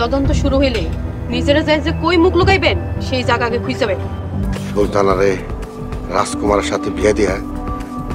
তদন্ত শুরু হইলে নিজেরা যায় যে কই মুখ লুকাইবেন সেই জায়গাকে খুঁজাবেন। সুলতানারে রাজকুমারের সাথে বিয়ে দিয়া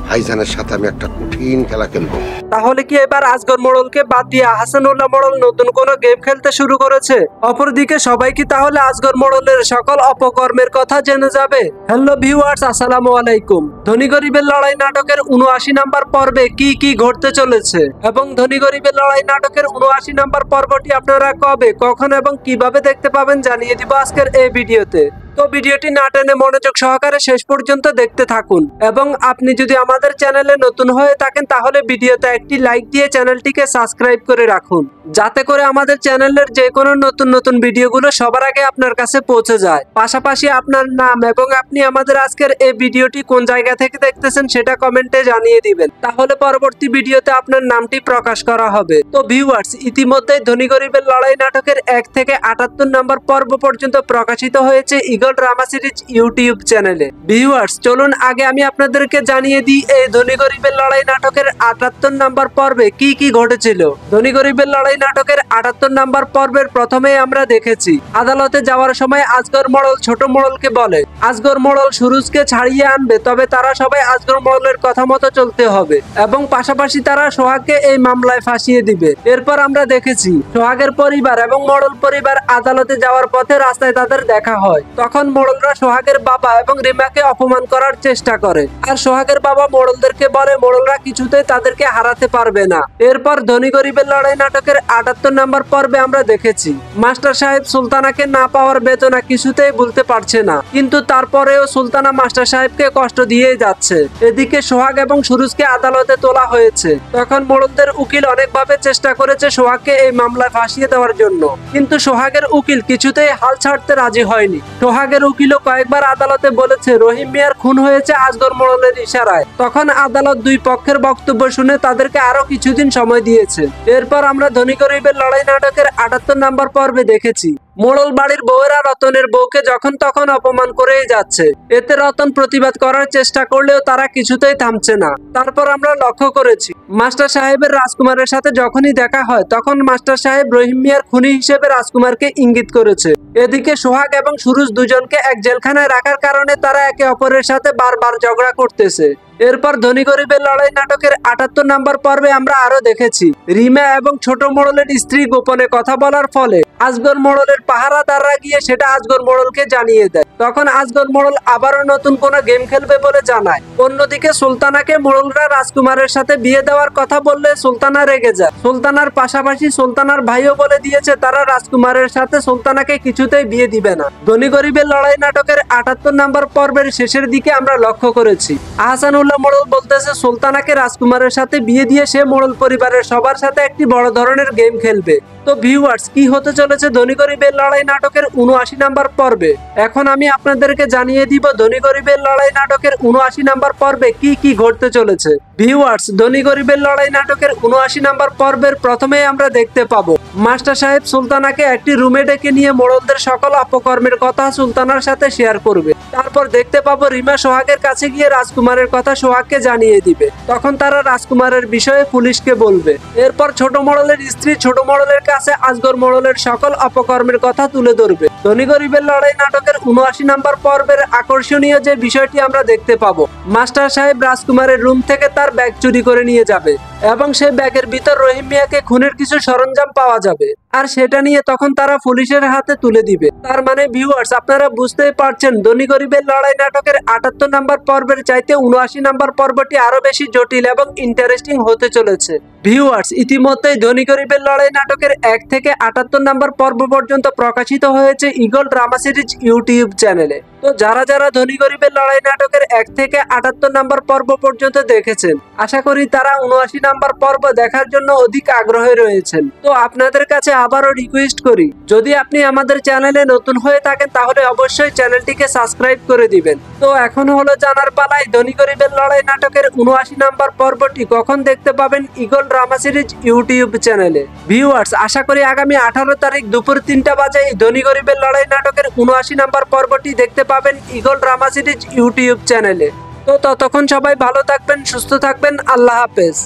ভাইজানের সাথে আমি একটা কঠিন খেলা খেলবো। তাহলে কি এবার আজগর মোড়লকে বাদ দিয়ে আহসানুল্লাহ মোড়ল নতুন কোনো গেম খেলতে শুরু করেছে? অপরদিকে সবাই কি তাহলে আজগর মোড়লের সকল অপকর্মের কথা জেনে যাবে? হ্যালো ভিউয়ার্স, আসসালামু আলাইকুম। ধনী গরিবের লড়াই নাটকের ৭৯ নাম্বার পর্বে কি কি ঘটতে চলেছে এবং ধনী গরিবের লড়াই নাটকের ৭৯ নাম্বার পর্বটি আপনারা কবে, কখন এবং কিভাবে দেখতে পাবেন জানিয়ে দিব আজকের এই ভিডিওতে। তো ভিডিওটি না টেনে মনোযোগ সহকারে শেষ পর্যন্ত দেখতে থাকুন এবং আপনি যদি আমাদের চ্যানেলে নতুন হয়ে থাকেন তাহলে ভিডিওতে একটি লাইক দিয়ে চ্যানেলটিকে সাবস্ক্রাইব করে রাখুন, যাতে করে আমাদের চ্যানেলের যে কোনো নতুন নতুন ভিডিওগুলো সবার আগে আপনার কাছে পৌঁছে যায়। পাশাপাশি আপনার নাম এবং আপনি আমাদের আজকের এই ভিডিওটি কোন জায়গা থেকে দেখতেছেন সেটা কমেন্টে জানিয়ে দিবেন, তাহলে পরবর্তী ভিডিওতে আপনার নামটি প্রকাশ করা হবে। তো ভিউয়ার্স, ইতিমধ্যে ধনী গরিবের লড়াই নাটকের 1 থেকে 78 নম্বর পর্ব পর্যন্ত প্রকাশিত হয়েছে ইগল ড্রামা সিরিজ ইউটিউব চ্যানেলে। ভিউয়ার্স, চলুন আগে আমি আপনাদেরকে জানিয়ে দিই এই ধনী গরিবের লড়াই নাটকের 78 নম্বর পর্বে কি কি ঘটেছিল। ধনী গরিবের লড়াই নাটকের 78 নম্বর পর্বের প্রথমেই আমরা দেখেছি আদালতে যাওয়ার সময় আজগর মোড়ল ছোট মোড়লকে বলে আজগর মোড়ল সুরুজকে ছাড়িয়ে আনবে, তবে তারা সবাই আজগর মোড়লের কথা মতো চলতে হবে এবং পাশাপাশি তারা সোহাগকে এই মামলায় ফাঁসিয়ে দিবে। এরপর আমরা দেখেছি সোহাগের পরিবার এবং মোড়ল পরিবার আদালতে যাওয়ার পথে রাস্তায় তাদের দেখা হয়। তখন মোড়লরা সোহাগের বাবা এবং রিমাকে অপমান করার চেষ্টা করে, আর সোহাগের বাবা মোড়লদেরকে বলে মোড়লরা কিছুতেই তাদেরকে হারাতে পারবে না। এরপর ধনী গরিবের লড়াই নাটকের 78 নম্বর পর্বে আমরা দেখেছি মাস্টার সাহেব সুলতানাকে না পাওয়ার বেদনা কিছুতেই ভুলতে পারছে না, কিন্তু তারপরেও সুলতানা মাস্টার সাহেবকে কষ্ট দিয়ে যাচ্ছে। এদিকে সোহাগ এবং সুরুজকে আদালতে তোলা হয়েছে। তখন মোড়লদের উকিল অনেকভাবে চেষ্টা করেছে সোহাগকে এই মামলায় ফাঁসিয়ে দেওয়ার জন্য, কিন্তু সোহাগের উকিল কিছুতেই হাল ছাড়তে রাজি হয়নি। সোহাগের উকিলও কয়েকবার আদালতে বলেছে রহিম মিয়ার খুন হয়েছে আজগর মোড়লের ইশারায়। তখন আদালত দুই পক্ষের বক্তব্য শুনে তাদেরকে আরো কিছুদিন সময় দিয়েছে। এরপর আমরা ধনী গরিবের লড়াই নাটকের 78 নম্বর পর্বে দেখেছি মোড়ল বাড়ির বউয়েরা রতনের বউকে যখন তখন অপমান করেই যাচ্ছে। এতে রতন প্রতিবাদ করার চেষ্টা করলেও তারা কিছুতেই থামছে না। তারপর আমরা লক্ষ্য করেছি মাস্টার সাহেবের রাজকুমারের সাথে যখনই দেখা হয় তখন মাস্টার সাহেব রহিম মিয়ার খুনি হিসেবে রাজকুমারকে ইঙ্গিত করেছে। এদিকে সোহাগ এবং সুরুজ দুজনকে এক জেলখানায় রাখার কারণে তারা একে অপরের সাথে বারবার ঝগড়া করতেছে। এরপর ধনী গরিবের লড়াই নাটকের 78 নম্বর পর্বে আমরা আরো দেখেছি রিমা এবং ছোট মোড়লের স্ত্রী গোপনে কথা বলার ফলে আজগর মোড়লের পাহারাদাররা গিয়ে সেটা আজগর মোড়লকে জানিয়ে দেয়। তখন আজগর মোড়ল আবারও নতুন কোন গেম খেলবে বলে জানায়। অন্যদিকে সুলতানাকে মোড়লরা রাজকুমারের সাথে বিয়ে দেওয়ার কথা বললে সুলতানা রেগে যায়। সুলতানার পাশাপাশি সুলতানার ভাইও বলে দিয়েছে তারা রাজকুমারের সাথে সুলতানাকে কিছুতেই বিয়ে দিবে না। ধনী গরিবের লড়াই নাটকের 78 নম্বর পর্বের শেষের দিকে আমরা লক্ষ্য করেছি আহসানুল্লাহ মোড়ল বলতেছে সুলতানাকে রাজকুমারের সাথে বিয়ে দিয়ে সে মোড়ল পরিবারের সবার সাথে একটি বড় ধরনের গেম খেলবে। তো ভিউয়ার্স, কি হতে চলেছে ধনী গরিবের লড়াই নাটকের ৭৯ নম্বর পর্বে? এখন আমি আপনাদেরকে জানিয়ে দিব ধনী গরিবের লড়াই নাটকের ৭৯ নম্বর পর্বে কি কি ঘটতে চলেছে। ভিউয়ার্স, ধনী গরিবের লড়াই নাটকের ৭৯ নম্বর পর্বের প্রথমেই আমরা দেখতে পাবো মাস্টার সাহেব সুলতানাকে একটি রুমে ডেকে নিয়ে মোড়লদের সকল অপকর্মের কথা সুলতানার সাথে শেয়ার করবে। তারপর দেখতে পাবো রিমা সোহাগের কাছে গিয়ে রাজকুমারের কথা সোহাগকে জানিয়ে দিবে। তখন তারা রাজকুমারের বিষয়ে পুলিশকে বলবে। এরপর ছোট মোড়লের স্ত্রী ছোট মোড়লের কাছে আজগর মোড়লের সকল অপকর্মের কথা তুলে ধরবে। ধনী গরিবের লড়াই নাটকের ৭৯ নম্বর পর্বের আকর্ষণীয় যে বিষয়টি আমরা দেখতে পাবো মাস্টার সাহেব রাজকুমারের রুম থেকে তার ব্যাগ চুরি করে নিয়ে যাবে এবং সেই ব্যাগের ভিতর রহিম মিয়াকে খুনের কিছু সরঞ্জাম পাওয়া যাবে, আর সেটা নিয়ে তখন তারা পুলিশের হাতে তুলে দিবে। তার মানে ভিউয়ার্স, আপনারা বুঝতেই পারছেন ধনী গরিবের লড়াই নাটকের 78 নম্বর পর্বের চাইতে ৭৯ নম্বর পর্বটি আরো বেশি জটিল এবং ইন্টারেস্টিং হতে চলেছে। ভিউয়ার্স, ইতিমধ্যেই ধনী গরিবের লড়াই নাটকের 1 থেকে 78 নম্বর পর্ব পর্যন্ত প্রকাশিত হয়েছে ইগল ড্রামা সিরিজ ইউটিউব চ্যানেলে। তো যারা যারা ধনী গরিবের লড়াই নাটকের 1 থেকে 78 নম্বর পর্ব পর্যন্ত দেখেছেন আশা করি তারা ৭৯ নম্বর পর্ব দেখার জন্য অধিক আগ্রহী রয়েছেন। তো আপনাদের কাছে আবারও রিকোয়েস্ট করি, যদি আপনি আমাদের চ্যানেলে নতুন হয়ে থাকেন তাহলে অবশ্যই চ্যানেলটিকে সাবস্ক্রাইব করে দিবেন। তো এখন হলো জানার পালায় ধনী গরিবের লড়াই নাটকের ৭৯ নম্বর পর্বটি কখন দেখতে পাবেন ইগল ড্রামা সিরিজ ইউটিউব চ্যানেলে। ভিউয়ার্স, আশা করি আগামী 18 তারিখ দুপুর 3টা বাজে এই ধনী গরিবের লড়াই নাটকের ৭৯ নম্বর পর্বটি দেখতে পাবেন ইগল ড্রামা সিরিজ ইউটিউব চ্যানেলে। তো ততক্ষণ সবাই ভালো থাকবেন, সুস্থ থাকবেন, আল্লাহ হাফেজ।